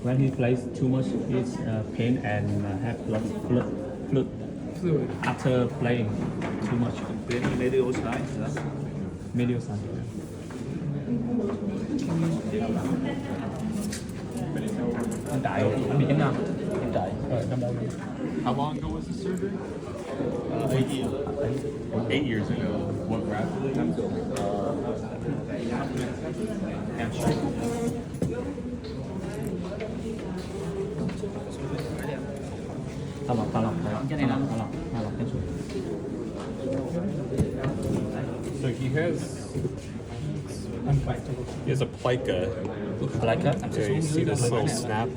when he plays too much, it's pain and have lot of fluid after playing too much. Medial side. Medial side. Hiện tại anh bị chấn thương. Hiện tại năm đâu? How long ago was the surgery? 8 years. 8 years ago. What graft? Hamstring. Thả lỏng Cái này là So he has a plica. like that. Yeah, you see this little snap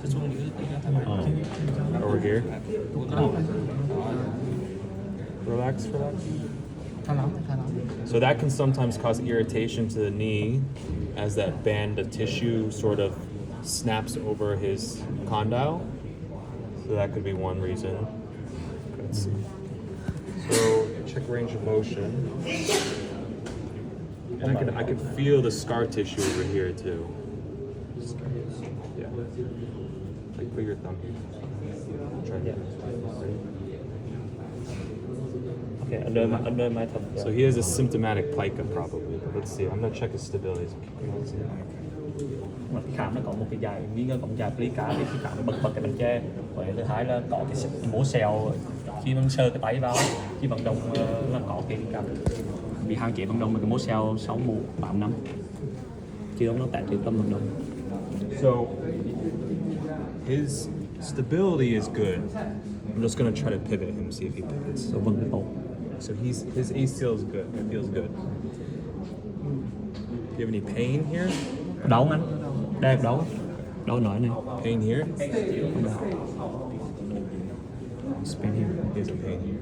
over here. Relax. So that can sometimes cause irritation to the knee as that band of tissue sort of snaps over his condyle. So that could be one reason. Let's see. So check range of motion. And I can feel the scar tissue over here too. Yeah. Like put your thumb here. Try to Okay, under my thumb. So he has a symptomatic plica probably. But let's see. I'm gonna check his stability. Mà cái khảm nó có một cái dài miếng cổng dài plica thì cái khảm nó bật cái bàn che. Và thứ hai là có cái mố xèo khi mình sơ cái tay vào khi vận động là có cái cảm bị hạn chế vận động mà cái mố xèo 6 mũ 3 năm chứ không nó tạm thời tâm vận động. So his stability is good. I'm just gonna try to pivot him, see if he pivots. So vâng cái tổ. So his ACL is good. It feels good. Do you have any pain here? Đau không anh? Đây đau. Đau nổi này. Pain here? Không đau. It's pain here. He has a pain here.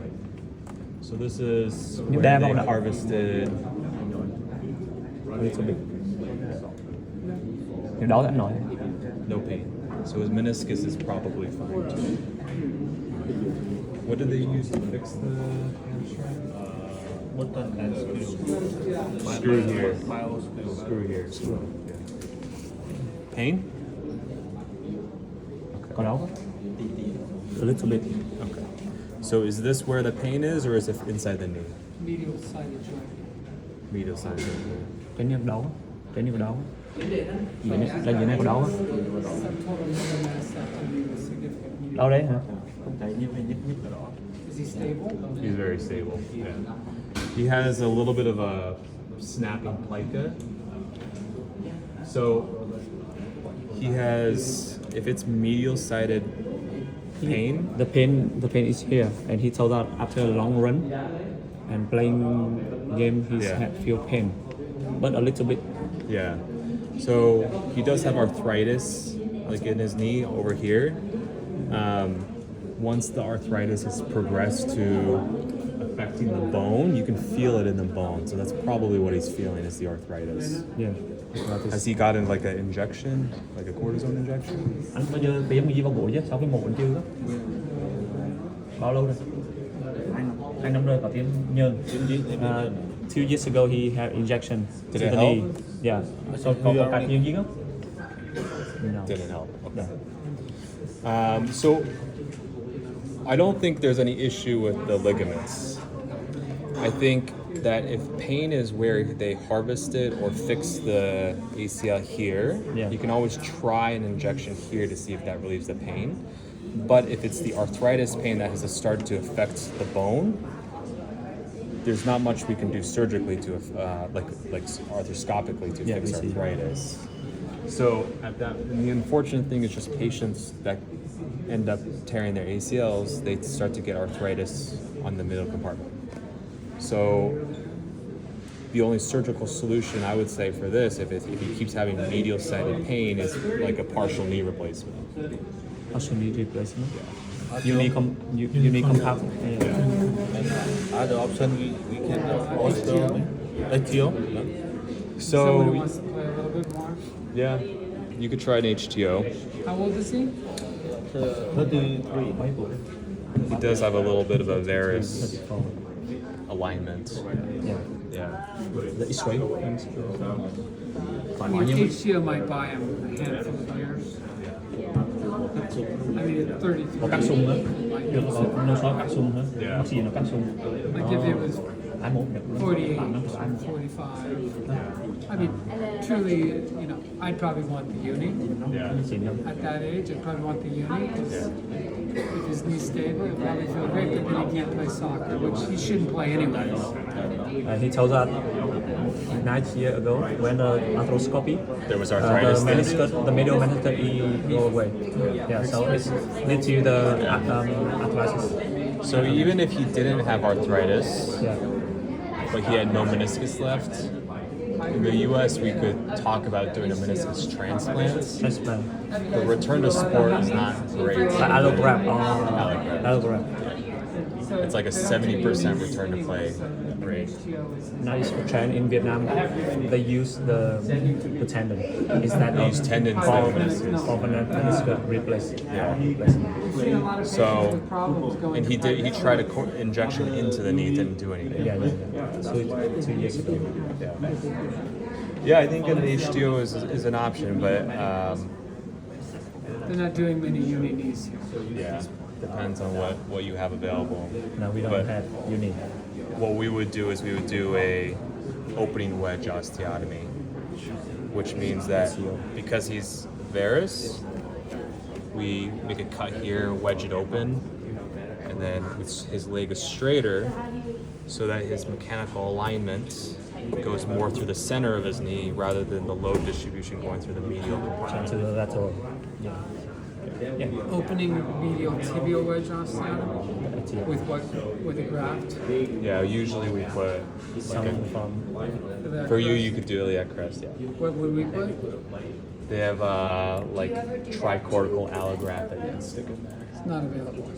So this is You where dab they on that. harvested. A little bit. Điều đó anh nói. No pain. So his meniscus is probably fine too. What did they use to fix the hamstring? What the Screw here. Miles. Screw here. Yeah. Pain? Có đau không? A little bit. Okay. So is this where the pain is, or is it inside the knee? Medial side of joint. Medial side. Trên này có đau không? Trên này có đau không? Lên dưới này có đau không? Đau đấy hả? Is he stable? He's very stable. Yeah. He has a little bit of a snapping plica. So he has, if it's medial sided pain, The pain is here, and he told that after a long run and playing game, he's Yeah. feel pain, but a little bit. yeah. So he does have arthritis, like in his knee over here. Once the arthritis has progressed to affecting the bone, you can feel it in the bone. So that's probably what he's feeling is the arthritis. Yeah. Has he gotten like an injection, like a cortisone injection? Anh bao giờ tiêm cái gì vào gối chứ? Sau khi mổ anh chưa? Bao lâu rồi? 2 năm rồi có tiêm nhờn. 2 years ago he had injection Did to it the help? knee. Yeah. So có cải thiện gì không? No. Didn't help. Okay. Yeah. So I don't think there's any issue with the ligaments. I think that if pain is where they harvested or fix the ACL here, Yeah. you can always try an injection here to see if that relieves the pain. But if it's the arthritis pain that has started to affect the bone, there's not much we can do surgically to, like arthroscopically to Yeah, fix we see. arthritis. So at that, and the unfortunate thing is just patients that end up tearing their ACLs, they start to get arthritis on the middle compartment. So the only surgical solution I would say for this, if he keeps having medial sided pain, is like a partial knee replacement. Also need replacement. You need compound. Yeah. Other option we can also HTO. Somebody So wants to play a little bit more. yeah, you could try an HTO. How old is he? 33. He does have a little bit of a varus alignment. Yeah. Yeah. The X-ray. I mean, HCO might buy him a handful of years. Có cắt sung hết, được nó xóa cắt sung hết, Yeah. bác sĩ nó cắt sung. Like if it was Ai một được 48, làm nó ai một. 45. I mean, truly, you know, I'd probably want the uni. Yeah. Xịn không? At that age, I'd probably want the uni because if his knee's stable, he'll probably feel great, but then he can't play soccer, which he shouldn't play anyways. He told us 9 years ago when the arthroscopy, There was the arthritis. there. meniscus, the medial meniscus go away. Yeah, so it's lead to the arthritis. So even if he didn't have arthritis, Yeah. but he had no meniscus left, in the U.S. we could talk about doing a meniscus transplant. Transplant. The return to sport is not great. Allograft. Allograft. It's like a 70% return to play rate. Now it's a trend in Vietnam. They use the tendon. Is that They use tendons for and meniscus. for meniscus replace? Yeah. We've seen a lot of So, patients with problems going and to he play. tried a injection into the knee, didn't do anything. Yeah. 2 years ago. Yeah, I think an HDO is an option, but They're not doing many uni knees here. yeah, depends on what you have available. No, we don't But have uni. what we would do is we would do a opening wedge osteotomy, which means that because he's varus, we make a cut here, wedge it open, and then his leg is straighter so that his mechanical alignment goes more through the center of his knee rather than the load distribution going through the medial compartment. To the lateral. Yeah. Opening medial tibial wedge osteotomy with what? With a graft. Yeah, usually we put Some like from for you could do iliac crest. Yeah, What would we put? they have like tricortical allograft that you can stick in there. It's not available.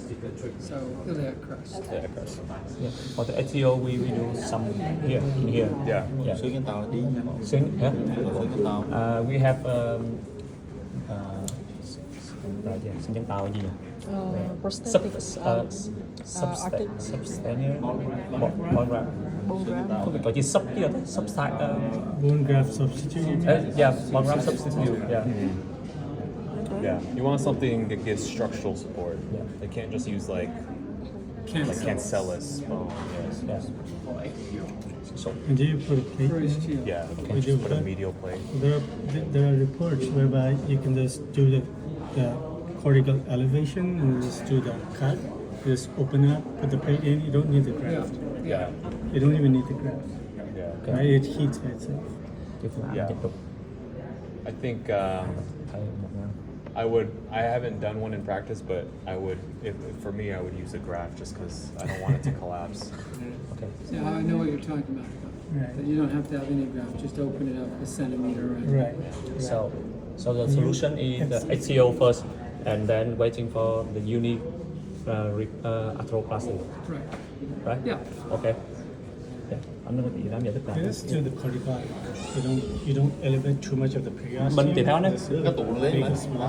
So iliac crest. Iliac crest. yeah. For the ATO we do some here in here. Yeah. Yeah. Xuyên cái tàu đi. Xuyên, yeah. Xuyên cái tàu. We have sinh chân tàu gì nhỉ? Prosthetics, Substantial bone graft. bone graft. Không phải có chữ sub kia thôi, Bone graft substitute. yeah, bone graft substitute. Yeah. Yeah. You want something that gives structural support. Yeah. They can't just use like cancellous bone. Yeah. So And do you put a plate For his there? shield. Yeah. You We can do just put a that. medial plate. There are reports whereby you can just do the cortical elevation and just do the cut. Just open up, put the plate in. You don't need the graft. Yeah. You don't even need the graft. Yeah. Right? It heats by itself. cái phương án Yeah. tiếp tục I think thay một ngón. I haven't done one in practice, but I would, if for me, I would use a graft just because I don't want it to collapse. Okay. Yeah, I know what you're talking about. Right. That you don't have to have any graft. Just open it up a centimeter. Right. So the solution is the HCO first, and then waiting for the uni arthroplasty, Right. right? Yeah. Okay. Yeah. Anh nói gì làm giải thích You just do the cortical. You don't elevate too much of the periosteum. Bên thể thao đấy. Just Cái tụ lên mà. make it small.